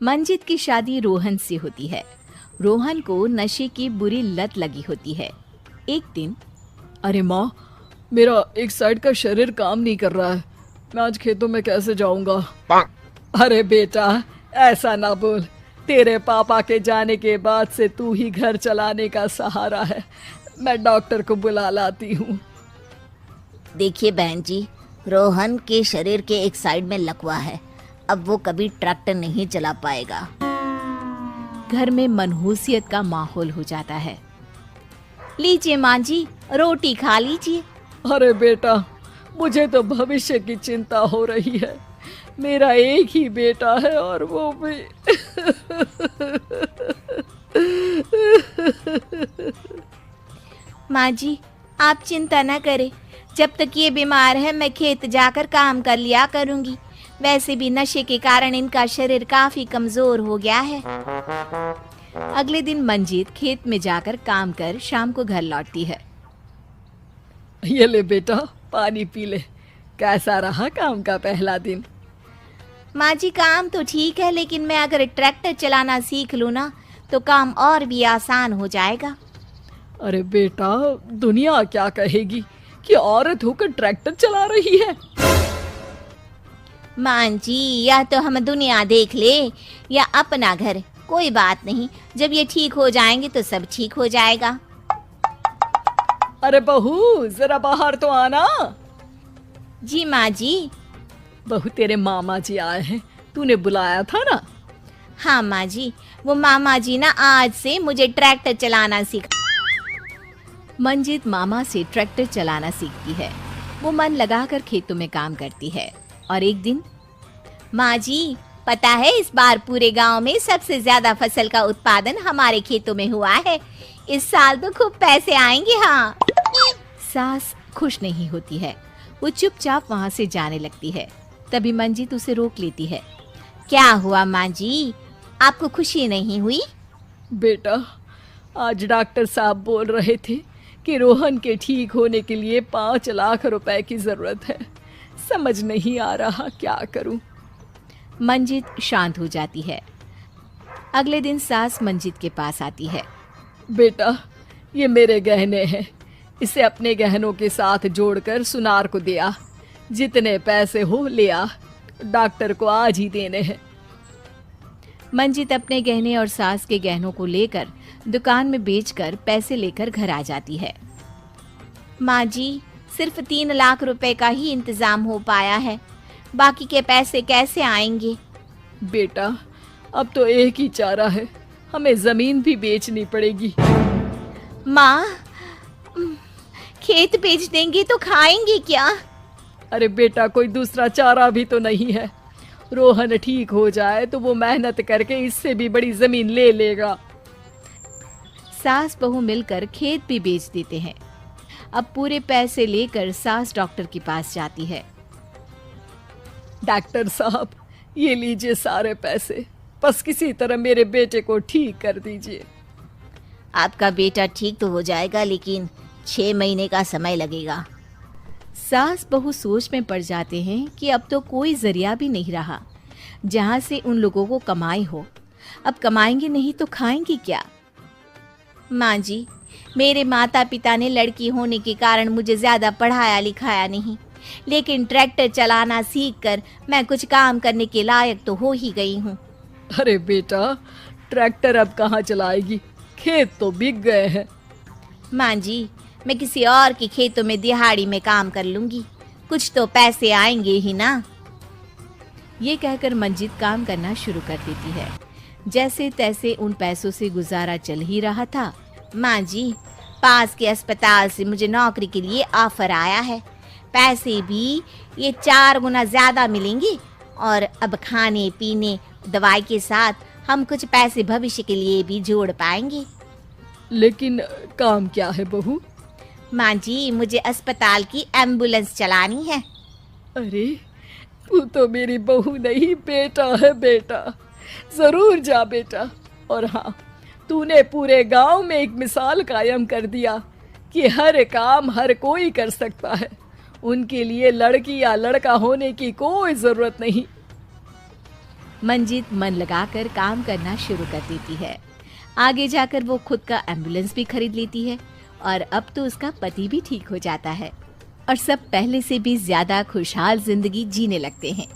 मंजित की शादी रोहन से होती है। रोहन को नशे की बुरी लत लगी होती है। एक दिन, अरे माँ, मेरा एक साइड का शरीर काम नहीं कर रहा है। मैं आज खेतों में कैसे जाऊंगा? अरे बेटा, ऐसा ना बोल। तेरे पापा के जाने के बाद से तू ही घर चलाने का सहारा है। मैं डॉक्टर को बुला लाती हूँ। देखिए बहन जी, रोहन के शरीर के एक साइड में लकवा है। अब वो कभी ट्रैक्टर नहीं चला पाएगा। घर में मनहूसियत का माहौल हो जाता है। लीजिए माँ जी, रोटी खा लीजिए। अरे बेटा, मुझे तो भविष्य की चिंता हो रही है। मेरा एक ही बेटा है और वो भी माँ जी, आप चिंता न करें। जब तक ये बीमार है मैं खेत जाकर काम कर लिया करूँगी। वैसे भी नशे के कारण इनका शरीर काफी कमजोर हो गया है। अगले दिन मंजीत खेत में जाकर काम कर शाम को घर लौटती है। ये ले बेटा, पानी पी ले। कैसा रहा काम का पहला दिन? माँ जी, काम तो ठीक है, लेकिन मैं अगर ट्रैक्टर चलाना सीख लूँ ना तो काम और भी आसान हो जाएगा। अरे बेटा, दुनिया क्या कहेगी कि औरत होकर ट्रैक्टर चला रही है। माँ जी, या तो हम दुनिया देख ले या अपना घर, कोई बात नहीं। जब ये ठीक हो जाएंगे तो सब ठीक हो जाएगा। अरे बहू, जरा बाहर तो आना। जी माँ जी। बहू, तेरे मामा जी आए हैं, तूने बुलाया था ना? हाँ माँ जी, वो मामा जी ना आज से मुझे ट्रैक्टर चलाना सिखा। मंजित मामा से ट्रैक्टर चलाना सीखती है। वो मन लगाकर खेतों में काम करती है। और एक दिन, माँ जी, पता है इस बार पूरे गांव में सबसे ज्यादा फसल का उत्पादन हमारे खेतों में हुआ है। इस साल तो खूब पैसे आएंगे। हाँ। सास खुश नहीं होती है। वो चुपचाप वहाँ से जाने लगती है। तभी मंजित उसे रोक लेती है। क्या हुआ माँ जी, आपको खुशी नहीं हुई? बेटा, आज डॉक्टर साहब बोल रहे थे कि रोहन के ठीक होने के लिए 5 लाख रुपए की जरूरत है। समझ नहीं आ रहा क्या करूं। मंजित शांत हो जाती है। अगले दिन सास मंजित के पास आती है। बेटा, ये मेरे गहने हैं। इसे अपने गहनों के साथ जोड़कर सुनार को दे आ। जितने पैसे हो ले आ। डॉक्टर को आज ही देने हैं। मंजित अपने गहने और सास के गहनों को लेकर दुकान में बेचकर पैसे लेकर घर आ जाती है। माँ जी, सिर्फ 3 लाख रुपए का ही इंतजाम हो पाया है। बाकी के पैसे कैसे आएंगे? बेटा, अब तो एक ही चारा है, हमें जमीन भी बेचनी पड़ेगी। माँ, खेत बेच देंगे तो खाएंगे क्या? अरे बेटा, कोई दूसरा चारा भी तो नहीं है। रोहन ठीक हो जाए तो वो मेहनत करके इससे भी बड़ी जमीन ले लेगा। सास बहू मिलकर खेत भी बेच देते हैं। अब पूरे पैसे लेकर सास डॉक्टर के पास जाती है। डॉक्टर साहब, ये लीजिए सारे पैसे। बस किसी तरह मेरे बेटे को ठीक कर दीजिए। आपका बेटा ठीक तो हो जाएगा, लेकिन 6 महीने का समय लगेगा। सास बहू सोच में पड़ जाते हैं कि अब तो कोई जरिया भी नहीं रहा जहां से उन लोगों को कमाई हो। अब कमाएंगे नहीं तो खाएंगे क्या? माँ जी, मेरे माता पिता ने लड़की होने के कारण मुझे ज्यादा पढ़ाया लिखाया नहीं, लेकिन ट्रैक्टर चलाना सीखकर मैं कुछ काम करने के लायक तो हो ही गई हूँ। अरे बेटा, ट्रैक्टर अब कहाँ चलाएगी? खेत तो बिक गए हैं। माँ जी, मैं किसी और के खेतों में दिहाड़ी में काम कर लूंगी। कुछ तो पैसे आएंगे ही ना। ये कहकर मंजित काम करना शुरू कर देती है। जैसे तैसे उन पैसों से गुजारा चल ही रहा था। माँ जी, पास के अस्पताल से मुझे नौकरी के लिए ऑफर आया है। पैसे भी ये 4 गुना ज्यादा मिलेंगे और अब खाने पीने दवाई के साथ हम कुछ पैसे भविष्य के लिए भी जोड़ पाएंगे। लेकिन काम क्या है बहू? माँ जी, मुझे अस्पताल की एम्बुलेंस चलानी है। अरे, तू तो मेरी बहू नहीं, बेटा है। बेटा, जरूर जा बेटा। और हाँ, तूने पूरे गांव में एक मिसाल कायम कर दिया कि हर काम हर कोई कर सकता है। उनके लिए लड़की या लड़का होने की कोई जरूरत नहीं। मंजित मन लगाकर काम करना शुरू कर देती है। आगे जाकर वो खुद का एम्बुलेंस भी खरीद लेती है और अब तो उसका पति भी ठीक हो जाता है और सब पहले से भी ज्यादा खुशहाल जिंदगी जीने लगते हैं।